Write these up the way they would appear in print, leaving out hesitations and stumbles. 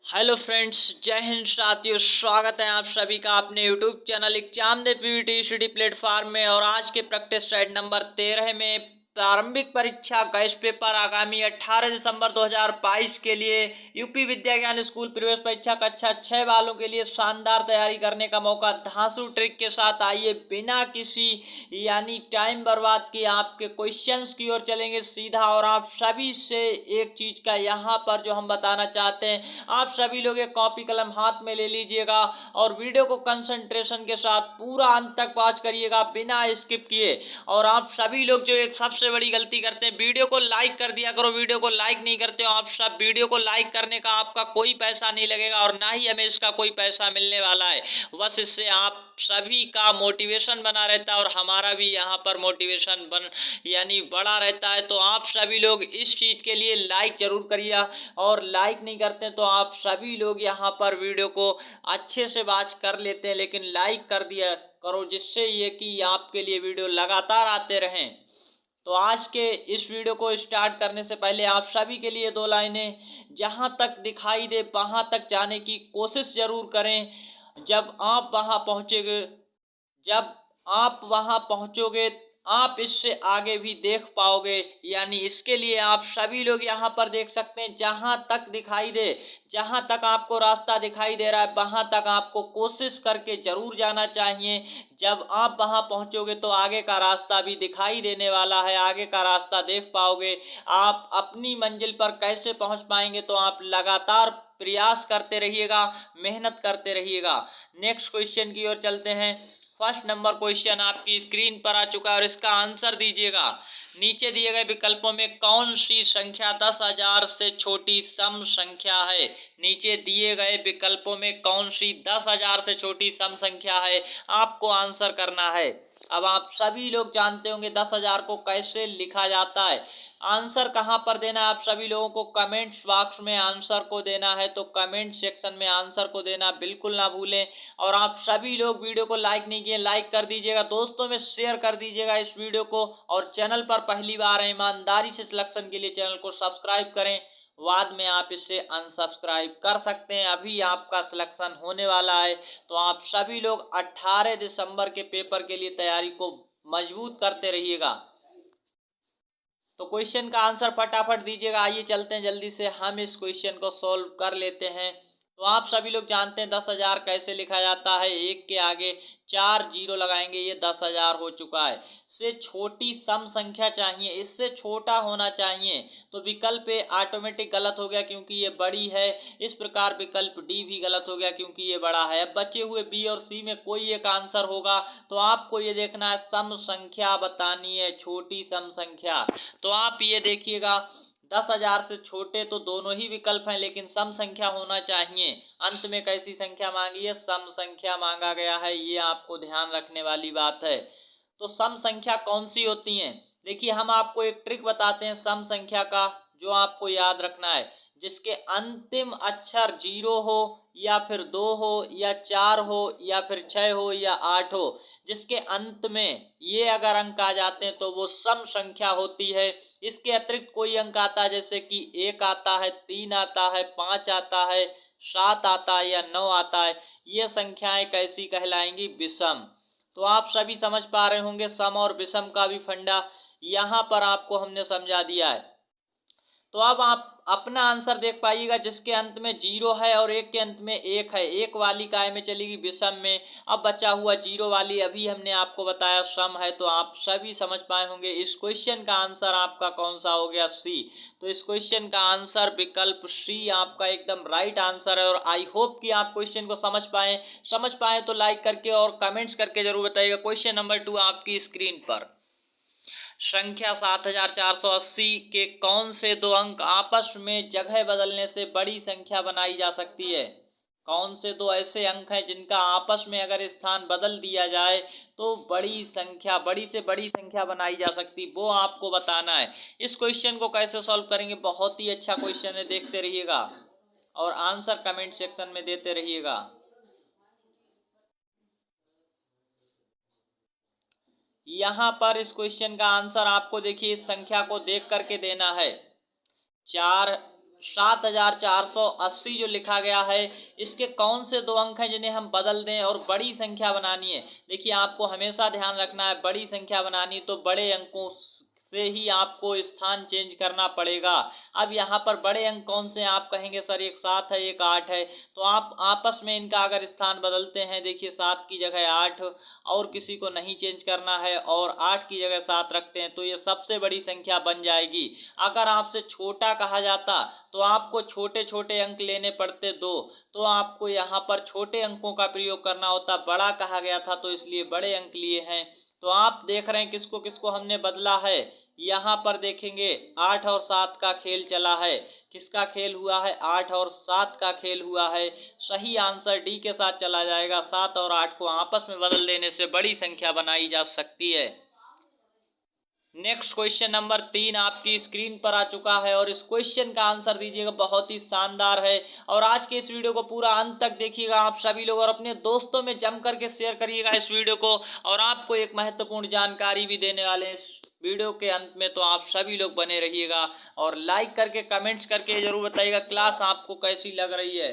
Hello friends, जय हिंद साथियों। स्वागत है आप सभी का अपने यूट्यूब चैनल एग्जाम दे पीवीटी स्टडी प्लेटफॉर्म में। और आज के प्रैक्टिस सेट नंबर 13 में प्रारंभिक परीक्षा गैस पेपर आगामी 18 दिसंबर 2022 के लिए यूपी विद्या ज्ञान स्कूल प्रवेश परीक्षा कक्षा 6 वालों के लिए शानदार तैयारी करने का मौका धांसू ट्रिक के साथ। आइए बिना किसी टाइम बर्बाद किए आपके क्वेश्चंस की ओर चलेंगे सीधा। और आप सभी से एक चीज का यहाँ पर जो हम बताना चाहते हैं, आप सभी लोग एक कॉपी कलम हाथ में ले लीजिएगा और वीडियो को कंसंट्रेशन के साथ पूरा अंत तक वॉच करिएगा बिना स्किप किए। और आप सभी लोग जो एक सबसे बड़ी गलती करते हैं, वीडियो को लाइक कर दिया करो। वीडियो को लाइक नहीं करते हो आप सब। वीडियो को लाइक करने का आपका कोई पैसा नहीं लगेगा और ना ही हमें इसका कोई पैसा मिलने वाला है। बस इससे आप सभी का मोटिवेशन बना रहता है और हमारा भी यहाँ पर मोटिवेशन बड़ा रहता है। तो आप सभी लोग इस चीज के लिए लाइक जरूर करिए। और लाइक नहीं करते तो आप सभी लोग यहाँ पर वीडियो को अच्छे से वॉच कर लेते हैं, लेकिन लाइक कर दिया करो जिससे ये कि आपके लिए वीडियो लगातार आते रहें। तो आज के इस वीडियो को स्टार्ट करने से पहले आप सभी के लिए दो लाइनें, जहां तक दिखाई दे वहां तक जाने की कोशिश जरूर करें। जब आप वहां पहुंचेंगे जब आप वहां पहुंचोगे आप इससे आगे भी देख पाओगे। इसके लिए आप सभी लोग यहाँ पर देख सकते हैं, जहां तक दिखाई दे, जहां तक आपको रास्ता दिखाई दे रहा है वहां तक आपको कोशिश करके जरूर जाना चाहिए। जब आप वहां पहुंचोगे तो आगे का रास्ता भी दिखाई देने वाला है, आगे का रास्ता देख पाओगे। आप अपनी मंजिल पर कैसे पहुंच पाएंगे, तो आप लगातार प्रयास करते रहिएगा, मेहनत करते रहिएगा। नेक्स्ट क्वेश्चन की ओर चलते हैं। फर्स्ट नंबर क्वेश्चन आपकी स्क्रीन पर आ चुका है और इसका आंसर दीजिएगा। नीचे दिए गए विकल्पों में कौन सी संख्या 10,000 से छोटी सम संख्या है। नीचे दिए गए विकल्पों में कौन सी 10,000 से छोटी सम संख्या है, आपको आंसर करना है। अब आप सभी लोग जानते होंगे 10,000 को कैसे लिखा जाता है। आंसर कहां पर देना है, आप सभी लोगों को कमेंट्स बॉक्स में आंसर को देना है। तो कमेंट सेक्शन में आंसर को देना बिल्कुल ना भूलें। और आप सभी लोग वीडियो को लाइक नहीं किए, लाइक कर दीजिएगा, दोस्तों में शेयर कर दीजिएगा इस वीडियो को। और चैनल पर पहली बार है, ईमानदारी से सिलेक्शन के लिए चैनल को सब्सक्राइब करें। बाद में आप इसे अनसब्सक्राइब कर सकते हैं, अभी आपका सिलेक्शन होने वाला है। तो आप सभी लोग 18 दिसंबर के पेपर के लिए तैयारी को मजबूत करते रहिएगा। तो क्वेश्चन का आंसर फटाफट दीजिएगा। आइए चलते हैं जल्दी से, हम इस क्वेश्चन को सॉल्व कर लेते हैं। तो आप सभी लोग जानते हैं 10,000 कैसे लिखा जाता है। एक के आगे 4 जीरो लगाएंगे, ये 10,000 हो चुका है। से छोटी सम संख्या चाहिए, इससे छोटा होना चाहिए। तो विकल्प ए ऑटोमेटिक गलत हो गया क्योंकि ये बड़ी है। इस प्रकार विकल्प डी भी गलत हो गया क्योंकि ये बड़ा है। अब बचे हुए बी और सी में कोई एक आंसर होगा। तो आपको ये देखना है, सम संख्या बतानी है, छोटी सम संख्या। तो आप ये देखिएगा, 10,000 से छोटे तो दोनों ही विकल्प हैं, लेकिन सम संख्या होना चाहिए। अंत में कैसी संख्या मांगी है, सम संख्या मांगा गया है, ये आपको ध्यान रखने वाली बात है। तो सम संख्या कौन सी होती है, देखिए हम आपको एक ट्रिक बताते हैं सम संख्या का, जो आपको याद रखना है। जिसके अंतिम अक्षर 0 हो या फिर 2 हो या 4 हो या फिर 6 हो या 8 हो, जिसके अंत में ये अगर अंक आ जाते हैं तो वो सम संख्या होती है। इसके अतिरिक्त कोई अंक आता है, जैसे कि 1 आता है, 3 आता है, 5 आता है, 7 आता है या 9 आता है, ये संख्याएं कैसी कहलाएंगी, विषम। तो आप सभी समझ पा रहे होंगे, सम और विषम का भी फंडा यहाँ पर आपको हमने समझा दिया है। तो अब आप अपना आंसर देख पाइएगा, जिसके अंत में 0 है और एक के अंत में 1 है, एक वाली काय में चलेगी, विषम में। अब बचा हुआ 0 वाली अभी हमने आपको बताया सम है। तो आप सभी समझ पाए होंगे इस क्वेश्चन का आंसर आपका कौन सा हो गया, सी। तो इस क्वेश्चन का आंसर विकल्प सी आपका एकदम राइट आंसर है। और आई होप कि आप क्वेश्चन को समझ पाए तो लाइक करके और कमेंट्स करके जरूर बताइएगा। क्वेश्चन नंबर 2 आपकी स्क्रीन पर। संख्या 7,480 के कौन से दो अंक आपस में जगह बदलने से बड़ी संख्या बनाई जा सकती है। कौन से दो ऐसे अंक हैं जिनका आपस में अगर स्थान बदल दिया जाए तो बड़ी से बड़ी संख्या बनाई जा सकती, वो आपको बताना है। इस क्वेश्चन को कैसे सॉल्व करेंगे, बहुत ही अच्छा क्वेश्चन है, देखते रहिएगा और आंसर कमेंट सेक्शन में देते रहिएगा। यहां पर इस क्वेश्चन का आंसर आपको देखिए इस संख्या को देख करके देना है। 4 7480 जो लिखा गया है, इसके कौन से दो अंक हैं जिन्हें हम बदल दें और बड़ी संख्या बनानी है। देखिए आपको हमेशा ध्यान रखना है, बड़ी संख्या बनानी तो बड़े अंकों से ही आपको स्थान चेंज करना पड़ेगा। अब यहाँ पर बड़े अंक कौन से हैं, आप कहेंगे सर एक 7 है एक 8 है, तो आप आपस में इनका अगर स्थान बदलते हैं, देखिए 7 की जगह 8 और किसी को नहीं चेंज करना है और 8 की जगह 7 रखते हैं तो ये सबसे बड़ी संख्या बन जाएगी। अगर आपसे छोटा कहा जाता तो आपको छोटे छोटे अंक लेने पड़ते दो, तो आपको यहाँ पर छोटे अंकों का प्रयोग करना होता। बड़ा कहा गया था तो इसलिए बड़े अंक लिए हैं। तो आप देख रहे हैं किसको किसको हमने बदला है। यहाँ पर देखेंगे 8 और 7 का खेल चला है। किसका खेल हुआ है, 8 और 7 का खेल हुआ है। सही आंसर डी के साथ चला जाएगा। 7 और 8 को आपस में बदल देने से बड़ी संख्या बनाई जा सकती है। नेक्स्ट क्वेश्चन नंबर 3 आपकी स्क्रीन पर आ चुका है और इस क्वेश्चन का आंसर दीजिएगा, बहुत ही शानदार है। और आज के इस वीडियो को पूरा अंत तक देखिएगा आप सभी लोग और अपने दोस्तों में जम करके शेयर करिएगा इस वीडियो को। और आपको एक महत्वपूर्ण जानकारी भी देने वाले हैं इस वीडियो के अंत में, तो आप सभी लोग बने रहिएगा और लाइक करके कमेंट्स करके जरूर बताइएगा क्लास आपको कैसी लग रही है।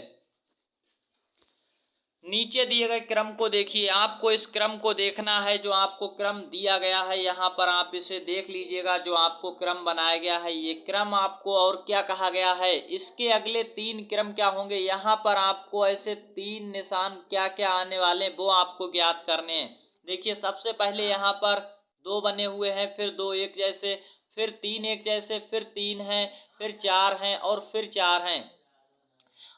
नीचे दिए गए क्रम को देखिए, आपको इस क्रम को देखना है जो आपको क्रम दिया गया है। यहाँ पर आप इसे देख लीजिएगा, जो आपको क्रम बनाया गया है ये क्रम आपको और क्या कहा गया है, इसके अगले 3 क्रम क्या होंगे। यहाँ पर आपको ऐसे 3 निशान क्या क्या आने वाले हैं वो आपको ज्ञात करने हैं। देखिए सबसे पहले यहाँ पर 2 बने हुए हैं, फिर 2 एक जैसे, फिर 3 एक जैसे, फिर 3 हैं, फिर 4 हैं और फिर 4 हैं।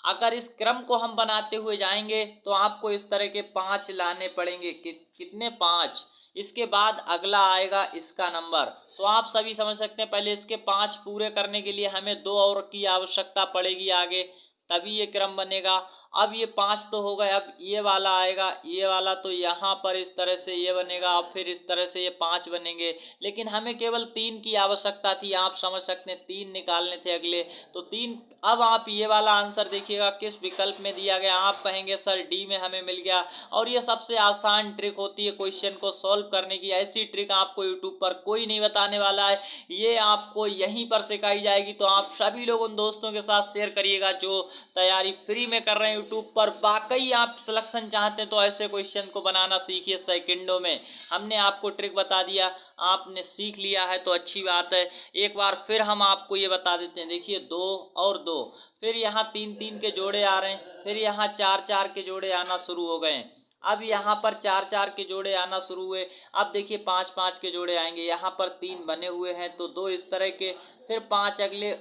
अगर इस क्रम को हम बनाते हुए जाएंगे तो आपको इस तरह के 5 लाने पड़ेंगे। कितने, 5। इसके बाद अगला आएगा इसका नंबर। तो आप सभी समझ सकते हैं पहले इसके 5 पूरे करने के लिए हमें 2 और की आवश्यकता पड़ेगी आगे, तभी ये क्रम बनेगा। अब ये 5 तो हो गए, अब ये वाला आएगा, ये वाला तो यहाँ पर इस तरह से ये बनेगा और फिर इस तरह से ये 5 बनेंगे। लेकिन हमें केवल 3 की आवश्यकता थी, आप समझ सकते हैं 3 निकालने थे अगले, तो 3। अब आप ये वाला आंसर देखिएगा किस विकल्प में दिया गया, आप कहेंगे सर डी में हमें मिल गया। और ये सबसे आसान ट्रिक होती है क्वेश्चन को सॉल्व करने की, ऐसी ट्रिक आपको यूट्यूब पर कोई नहीं बताने वाला है, ये आपको यहीं पर सिखाई जाएगी। तो आप सभी लोग उन दोस्तों के साथ शेयर करिएगा जो तैयारी फ्री में कर रहे हैं यूट्यूब पर। वाकई आप सिलेक्शन चाहते हैं तो ऐसे क्वेश्चन को बनाना सीखिए सेकंडों में। हमने आपको ट्रिक बता दिया, आपने सीख लिया है तो अच्छी बात है। एक बार फिर हम आपको ये बता देते हैं, देखिए 2 और 2, फिर यहाँ 3 3 के जोड़े आ रहे हैं, फिर यहाँ 4 4 के जोड़े आना शुरू हो गए। अब यहाँ पर 4 4 के जोड़े आना शुरू हुए। अब देखिए 5 5 के जोड़े आएंगे, यहाँ पर 3 बने हुए हैं तो 2 इस तरह के, फिर 5 अगले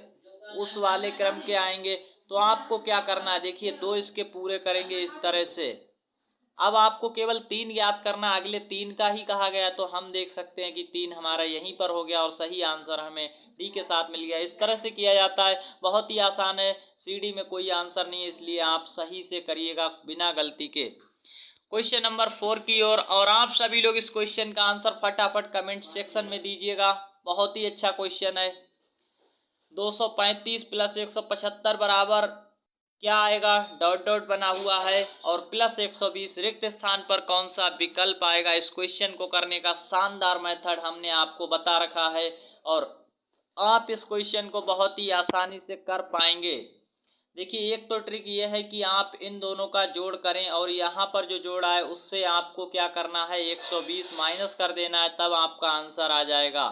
उस वाले क्रम के आएंगे। तो आपको क्या करना है, देखिए 2 इसके पूरे करेंगे इस तरह से। अब आपको केवल 3 याद करना, अगले 3 का ही कहा गया, तो हम देख सकते हैं कि 3 हमारा यहीं पर हो गया और सही आंसर हमें डी के साथ मिल गया। इस तरह से किया जाता है, बहुत ही आसान है, सीडी में कोई आंसर नहीं है, इसलिए आप सही से करिएगा बिना गलती के। क्वेश्चन नंबर 4 की ओर, और आप सभी लोग इस क्वेश्चन का आंसर फटाफट कमेंट सेक्शन में दीजिएगा। बहुत ही अच्छा क्वेश्चन है। 235 प्लस 175 बराबर क्या आएगा, डॉट डॉट बना हुआ है, और प्लस 120 रिक्त स्थान पर कौन सा विकल्प आएगा। इस क्वेश्चन को करने का शानदार मेथड हमने आपको बता रखा है और आप इस क्वेश्चन को बहुत ही आसानी से कर पाएंगे। देखिए एक तो ट्रिक ये है कि आप इन दोनों का जोड़ करें और यहाँ पर जो जोड़ा है उससे आपको क्या करना है, 120 माइनस कर देना है, तब आपका आंसर आ जाएगा।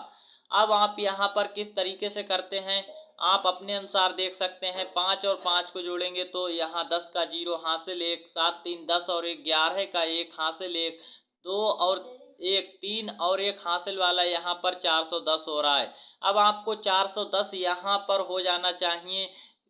अब आप यहाँ पर किस तरीके से करते हैं आप अपने अनुसार देख सकते हैं। 5 और 5 को जोड़ेंगे तो यहाँ 10 का 0 हासिल 1, 7 3 10 और 1 11 का 1 हासिल 1, 2 और 1 3 और 1 हासिल वाला यहाँ पर 410 हो रहा है। अब आपको 410 यहाँ पर हो जाना चाहिए,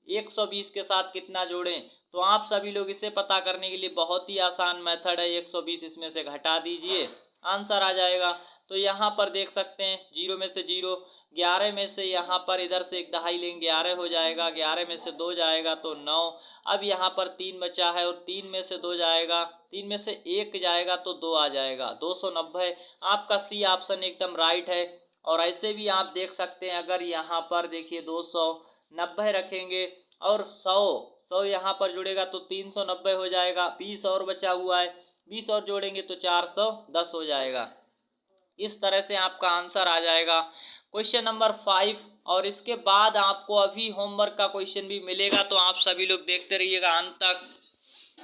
120 के साथ कितना जोड़ें, तो आप सभी लोग इसे पता करने के लिए बहुत ही आसान मेथड है, 120 इसमें से घटा दीजिए, आंसर आ जाएगा। तो यहाँ पर देख सकते हैं 0 में से 0, 11 में से यहाँ पर इधर से एक दहाई लेंगे, 11 हो जाएगा, 11 में से 2 जाएगा तो 9। अब यहाँ पर 3 बचा है और 3 में से 2 जाएगा, 3 में से 1 जाएगा तो 2 आ जाएगा, 290। आपका सी ऑप्शन एकदम राइट है। और ऐसे भी आप देख सकते हैं, अगर यहाँ पर देखिए 290 रखेंगे और 100 यहाँ पर जुड़ेगा तो 390 हो जाएगा, 20 और बचा हुआ है, 20 और जोड़ेंगे तो 410 हो जाएगा। इस तरह से आपका आंसर आ जाएगा। क्वेश्चन नंबर 5, और इसके बाद आपको अभी होमवर्क का क्वेश्चन भी मिलेगा, तो आप सभी लोग देखते रहिएगा अंत तक।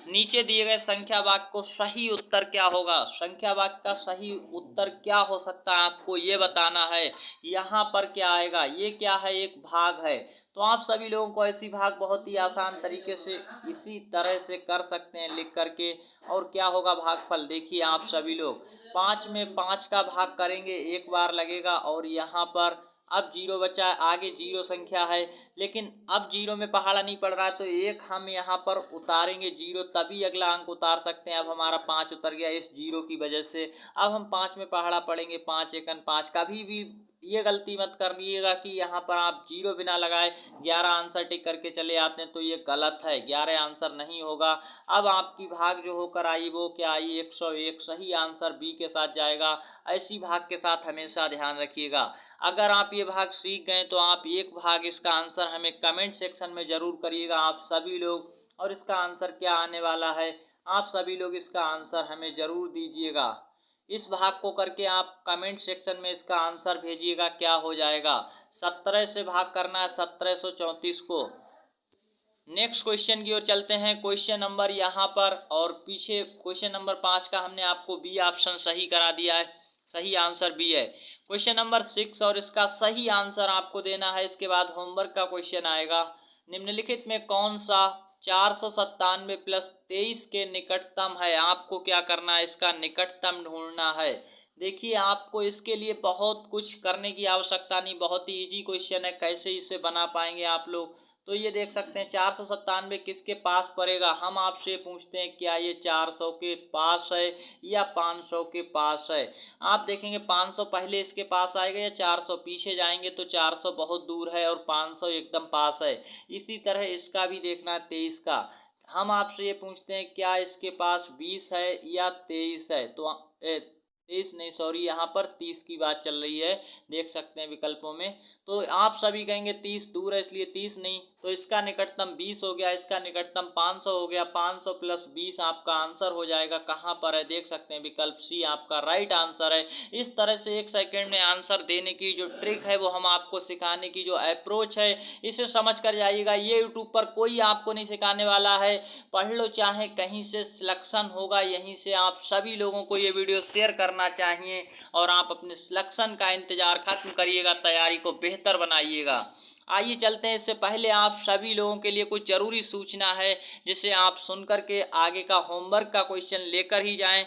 नीचे दिए गए संख्या वाक्य को सही उत्तर क्या होगा, संख्या वाक्य का सही उत्तर क्या हो सकता है आपको ये बताना है। यहाँ पर क्या आएगा, ये क्या है, एक भाग है। तो आप सभी लोगों को ऐसी भाग बहुत ही आसान तरीके से इसी तरह से कर सकते हैं लिख करके। और क्या होगा भागफल, देखिए आप सभी लोग 5 में 5 का भाग करेंगे, एक बार लगेगा। और यहाँ पर अब जीरो बचा है, आगे जीरो संख्या है, लेकिन अब जीरो में पहाड़ा नहीं पड़ रहा है, तो एक हम यहाँ पर उतारेंगे जीरो, तभी अगला अंक उतार सकते हैं। अब हमारा 5 उतर गया इस जीरो की वजह से। अब हम 5 में पहाड़ा पड़ेंगे, 5 एकन 5। कभी भी ये गलती मत करिएगा कि यहाँ पर आप जीरो बिना लगाए 11 आंसर टिक करके चले आते हैं, तो ये गलत है, 11 आंसर नहीं होगा। अब आपकी भाग जो होकर आई वो क्या आई, 101। सही आंसर बी के साथ जाएगा। ऐसी भाग के साथ हमेशा ध्यान रखिएगा। अगर आप ये भाग सीख गए तो आप एक भाग इसका आंसर हमें कमेंट सेक्शन में ज़रूर करिएगा आप सभी लोग। और इसका आंसर क्या आने वाला है, आप सभी लोग इसका आंसर हमें ज़रूर दीजिएगा। इस भाग को करके आप कमेंट सेक्शन में इसका आंसर भेजिएगा, क्या हो जाएगा। 17 से भाग करना है 1734 को। नेक्स्ट क्वेश्चन की ओर चलते हैं। क्वेश्चन नंबर यहाँ पर, और पीछे क्वेश्चन नंबर 5 का हमने आपको बी ऑप्शन सही करा दिया है, सही आंसर बी है। क्वेश्चन नंबर 6, और इसका सही आंसर आपको देना है। इसके बाद होमवर्क का क्वेश्चन आएगा। निम्नलिखित में कौन सा 497 प्लस 23 के निकटतम है। आपको क्या करना है, इसका निकटतम ढूंढना है। देखिए आपको इसके लिए बहुत कुछ करने की आवश्यकता नहीं, बहुत ही इजी क्वेश्चन है। कैसे इसे बना पाएंगे आप लोग, तो ये देख सकते हैं 497 किसके पास पड़ेगा। हम आपसे पूछते हैं क्या ये 400 के पास है या 500 के पास है। आप देखेंगे 500 पहले इसके पास आएगा या 400 पीछे जाएंगे, तो 400 बहुत दूर है और 500 एकदम पास है। इसी तरह इसका भी देखना है 23 का। हम आपसे ये पूछते हैं क्या इसके पास 20 है या 23 है, तो 23 नहीं, सॉरी, यहाँ पर 30 की बात चल रही है, देख सकते हैं विकल्पों में। तो आप सभी कहेंगे 30 दूर है इसलिए 30 नहीं, तो इसका निकटतम 20 हो गया, इसका निकटतम 500 हो गया। 500 प्लस 20 आपका आंसर हो जाएगा। कहाँ पर है, देख सकते हैं विकल्प सी आपका राइट आंसर है। इस तरह से 1 सेकेंड में आंसर देने की जो ट्रिक है, वो हम आपको सिखाने की जो अप्रोच है, इसे समझ कर जाइएगा। ये यूट्यूब पर कोई आपको नहीं सिखाने वाला है। पढ़ लो, चाहे कहीं से सिलेक्शन होगा, यहीं से आप सभी लोगों को ये वीडियो शेयर करना चाहिए और आप अपने सिलेक्शन का इंतजार खत्म करिएगा, तैयारी को बेहतर बनाइएगा। आइए चलते हैं। इससे पहले आप सभी लोगों के लिए कुछ जरूरी सूचना है, जिसे आप सुनकर के आगे का होमवर्क का क्वेश्चन लेकर ही जाएं।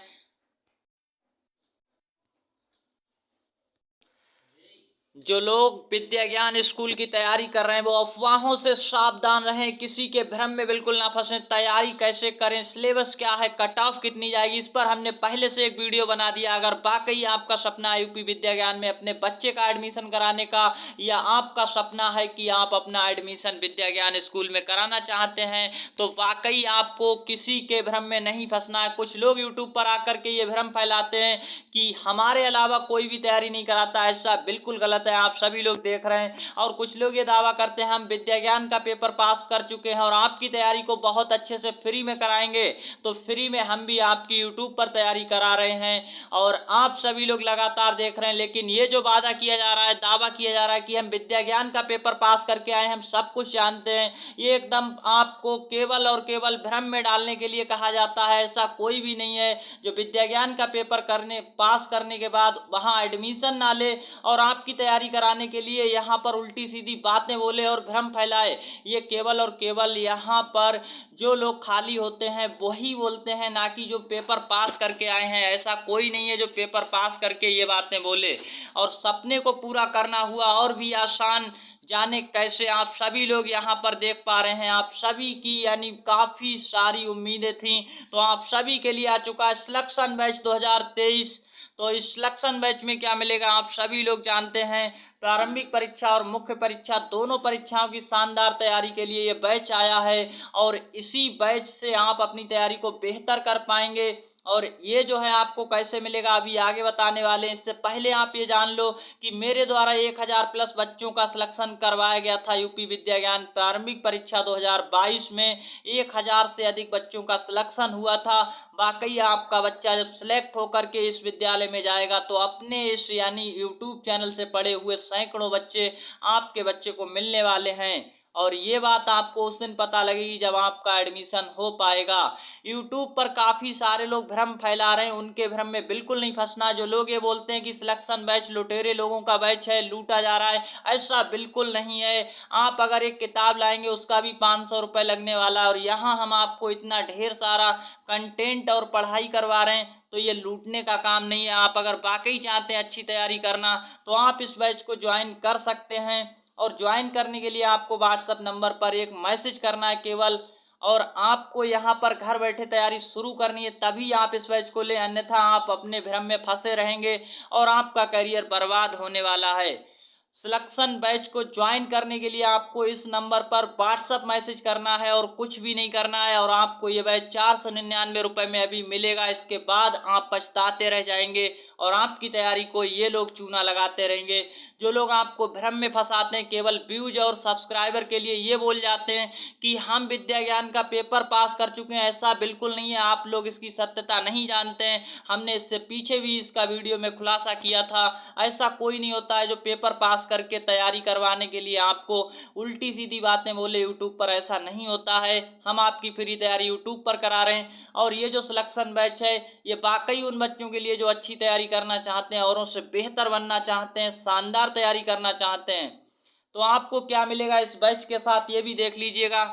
जो लोग विद्या ज्ञान स्कूल की तैयारी कर रहे हैं वो अफवाहों से सावधान रहें, किसी के भ्रम में बिल्कुल ना फंसें। तैयारी कैसे करें, सिलेबस क्या है, कट ऑफ कितनी जाएगी, इस पर हमने पहले से एक वीडियो बना दिया। अगर वाकई आपका सपना है यूपी विद्या ज्ञान में अपने बच्चे का एडमिशन कराने का, या आपका सपना है कि आप अपना एडमिशन विद्या ज्ञान स्कूल में कराना चाहते हैं, तो वाकई आपको किसी के भ्रम में नहीं फंसना है। कुछ लोग यूट्यूब पर आकर के ये भ्रम फैलाते हैं कि हमारे अलावा कोई भी तैयारी नहीं कराता, ऐसा बिल्कुल गलत है। आप सभी लोग देख रहे हैं। और कुछ लोग ये दावा करते हैं हम विद्या ज्ञान का पेपर पास कर चुके हैं और आपकी तैयारी को बहुत अच्छे से फ्री में कराएंगे। तो फ्री में हम भी आपकी यूट्यूब पर तैयारी करा रहे हैं और आप सभी लोग लगातार देख रहे हैं। लेकिन ये जो वादा किया जा रहा है, दावा किया जा रहा है कि हम विद्या ज्ञान का पेपर पास करके आए, हम सब कुछ जानते हैं, ये एकदम आपको केवल और केवल भ्रम में डालने के लिए कहा जाता है। ऐसा कोई भी नहीं है जो विद्या ज्ञान का पेपर पास करने के बाद वहां एडमिशन ना ले और आपकी तैयारी कराने के लिए यहाँ पर उल्टी सीधी बातें बोले और भ्रम फैलाए। ये केवल और केवल यहाँ पर जो लोग खाली होते हैं वही बोलते हैं, ना कि जो पेपर पास करके आए हैं। ऐसा कोई नहीं है जो पेपर पास करके ये बातें बोले। और सपने को पूरा करना हुआ और भी आसान, जाने कैसे। आप सभी लोग यहाँ पर देख पा रहे हैं, आप सभी की यानी काफ़ी सारी उम्मीदें थी, तो आप सभी के लिए आ चुका है सिलेक्शन बैच 2023। तो इस सिलेक्शन बैच में क्या मिलेगा आप सभी लोग जानते हैं। प्रारंभिक परीक्षा और मुख्य परीक्षा दोनों परीक्षाओं की शानदार तैयारी के लिए ये बैच आया है और इसी बैच से आप अपनी तैयारी को बेहतर कर पाएंगे और ये जो है आपको कैसे मिलेगा अभी आगे बताने वाले हैं। इससे पहले आप ये जान लो कि मेरे द्वारा 1000 प्लस बच्चों का सिलेक्शन करवाया गया था यूपी विद्या ज्ञान प्रारंभिक परीक्षा 2022 में। 1000 से अधिक बच्चों का सिलेक्शन हुआ था। वाकई आपका बच्चा जब सिलेक्ट होकर के इस विद्यालय में जाएगा तो अपने इस यानी यूट्यूब चैनल से पढ़े हुए सैकड़ों बच्चे आपके बच्चे को मिलने वाले हैं। और ये बात आपको उस दिन पता लगेगी जब आपका एडमिशन हो पाएगा। यूट्यूब पर काफ़ी सारे लोग भ्रम फैला रहे हैं, उनके भ्रम में बिल्कुल नहीं फंसना। जो लोग ये बोलते हैं कि सिलेक्शन बैच लुटेरे लोगों का बैच है, लूटा जा रहा है, ऐसा बिल्कुल नहीं है। आप अगर एक किताब लाएंगे उसका भी 500 रुपये लगने वाला है, और यहाँ हम आपको इतना ढेर सारा कंटेंट और पढ़ाई करवा रहे हैं, तो ये लूटने का काम नहीं है। आप अगर वाकई चाहते हैं अच्छी तैयारी करना तो आप इस बैच को ज्वाइन कर सकते हैं। और ज्वाइन करने के लिए आपको व्हाट्सएप नंबर पर एक मैसेज करना है केवल, और आपको यहाँ पर घर बैठे तैयारी शुरू करनी है, तभी आप इस बैच को लें, अन्यथा आप अपने भ्रम में फंसे रहेंगे और आपका करियर बर्बाद होने वाला है। सिलेक्शन बैच को ज्वाइन करने के लिए आपको इस नंबर पर व्हाट्सएप मैसेज करना है और कुछ भी नहीं करना है, और आपको ये बैच 499 रुपये में अभी मिलेगा। इसके बाद आप पछताते रह जाएंगे और आपकी तैयारी को ये लोग चूना लगाते रहेंगे। जो लोग आपको भ्रम में फंसाते हैं, केवल व्यूज और सब्सक्राइबर के लिए ये बोल जाते हैं कि हम विद्या ज्ञान का पेपर पास कर चुके हैं, ऐसा बिल्कुल नहीं है। आप लोग इसकी सत्यता नहीं जानते हैं। हमने इससे पीछे भी इसका वीडियो में खुलासा किया था। ऐसा कोई नहीं होता है जो पेपर पास करके तैयारी करवाने के लिए आपको उल्टी सीधी बातें बोले यूट्यूब पर, ऐसा नहीं होता है। हम आपकी फ्री तैयारी यूट्यूब पर करा रहे हैं। और ये जो सिलेक्शन बैच है ये वाकई उन बच्चों के लिए जो अच्छी तैयारी करना चाहते हैं, औरों से बेहतर बनना चाहते हैं, शानदार तैयारी करना चाहते हैं। तो आपको क्या मिलेगा इस बैच के साथ ये भी देख लीजिएगा।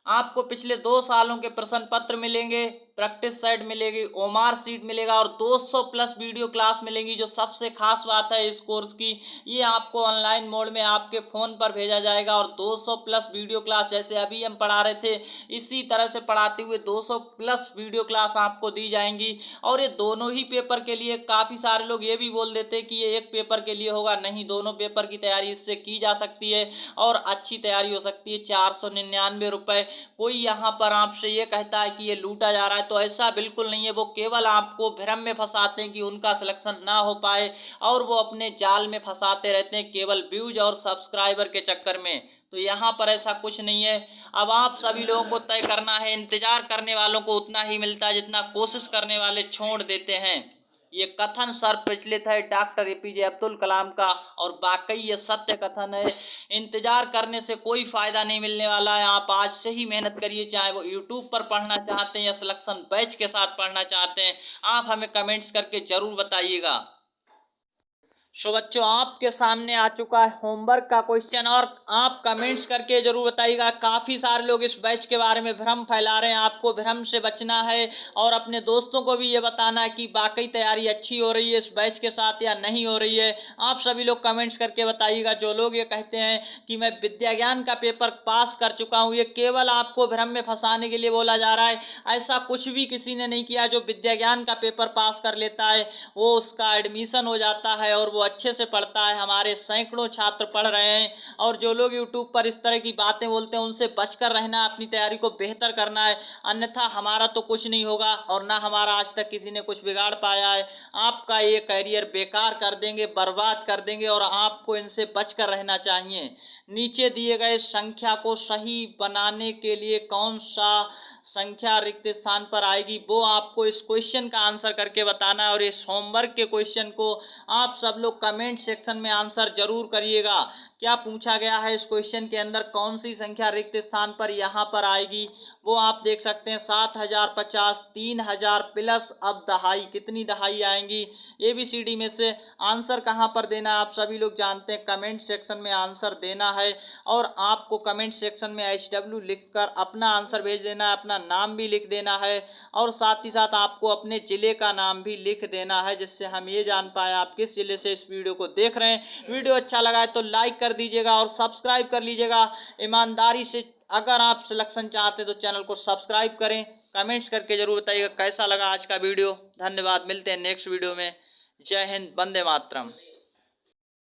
आपको पिछले 2 सालों के प्रश्न पत्र मिलेंगे, प्रैक्टिस सेट मिलेगी, ओमार सीट मिलेगा और 200 प्लस वीडियो क्लास मिलेंगी। जो सबसे खास बात है इस कोर्स की, ये आपको ऑनलाइन मोड में आपके फ़ोन पर भेजा जाएगा, और 200 प्लस वीडियो क्लास जैसे अभी हम पढ़ा रहे थे इसी तरह से पढ़ाते हुए 200 प्लस वीडियो क्लास आपको दी जाएंगी। और ये दोनों ही पेपर के लिए, काफ़ी सारे लोग ये भी बोल देते कि ये एक पेपर के लिए होगा, नहीं, दोनों पेपर की तैयारी इससे की जा सकती है और अच्छी तैयारी हो सकती है। 499 रुपये। कोई यहाँ पर आपसे ये कहता है कि ये लूटा जा रहा है, तो ऐसा बिल्कुल नहीं है। वो केवल आपको भ्रम में फंसाते हैं कि उनका सिलेक्शन ना हो पाए, और वो अपने जाल में फंसाते रहते हैं केवल व्यूज और सब्सक्राइबर के चक्कर में। तो यहाँ पर ऐसा कुछ नहीं है। अब आप सभी लोगों को तय करना है। इंतजार करने वालों को उतना ही मिलता है जितना कोशिश करने वाले छोड़ देते हैं। ये कथन सर्वप्रचलित है डॉक्टर एपीजे अब्दुल कलाम का, और वाकई ये सत्य कथन है। इंतजार करने से कोई फायदा नहीं मिलने वाला है। आप आज से ही मेहनत करिए, चाहे वो यूट्यूब पर पढ़ना चाहते हैं या सिलेक्शन बैच के साथ पढ़ना चाहते हैं। आप हमें कमेंट्स करके जरूर बताइएगा। सो बच्चों, आपके सामने आ चुका है होमवर्क का क्वेश्चन, और आप कमेंट्स करके जरूर बताइएगा। काफ़ी सारे लोग इस बैच के बारे में भ्रम फैला रहे हैं, आपको भ्रम से बचना है और अपने दोस्तों को भी ये बताना है कि वाकई तैयारी अच्छी हो रही है इस बैच के साथ या नहीं हो रही है। आप सभी लोग कमेंट्स करके बताइएगा। जो लोग ये कहते हैं कि मैं विद्या ज्ञान का पेपर पास कर चुका हूँ, ये केवल आपको भ्रम में फंसाने के लिए बोला जा रहा है। ऐसा कुछ भी किसी ने नहीं किया। जो विद्या ज्ञान का पेपर पास कर लेता है वो उसका एडमिशन हो जाता है और वो अच्छे से पढ़ता है। हमारे सैकड़ों छात्र पढ़ रहे हैं। और जो लोग यूट्यूब पर इस तरह की बातें बोलते हैं उनसे बचकर रहना, अपनी तैयारी को बेहतर करना है, अन्यथा हमारा तो कुछ नहीं होगा और ना हमारा आज तक किसी ने कुछ बिगाड़ पाया है। आपका ये करियर बेकार कर देंगे, बर्बाद कर देंगे, और आपको इनसे बचकर रहना चाहिए। नीचे दिए गए संख्या को सही बनाने के लिए कौन सा संख्या रिक्त स्थान पर आएगी, वो आपको इस क्वेश्चन का आंसर करके बताना है। और इस होमवर्क के क्वेश्चन को आप सब लोग कमेंट सेक्शन में आंसर जरूर करिएगा। क्या पूछा गया है इस क्वेश्चन के अंदर, कौन सी संख्या रिक्त स्थान पर यहाँ पर आएगी, वो आप देख सकते हैं। 7050, 3000 प्लस अब दहाई, कितनी दहाई आएंगी, ABCD में से आंसर कहाँ पर देना है आप सभी लोग जानते हैं। कमेंट सेक्शन में आंसर देना है, और आपको कमेंट सेक्शन में HW लिखकर अपना आंसर भेज देना है, अपना नाम भी लिख देना है, और साथ ही साथ आपको अपने ज़िले का नाम भी लिख देना है, जिससे हम ये जान पाए आप किस ज़िले से इस वीडियो को देख रहे हैं। वीडियो अच्छा लगा है तो लाइक कर दीजिएगा और सब्सक्राइब कर लीजिएगा। ईमानदारी से अगर आप सिलेक्शन चाहते तो चैनल को सब्सक्राइब करें। कमेंट्स करके जरूर बताइएगा कैसा लगा आज का वीडियो। धन्यवाद, मिलते हैं नेक्स्ट वीडियो में। जय हिंद, वंदे मातरम।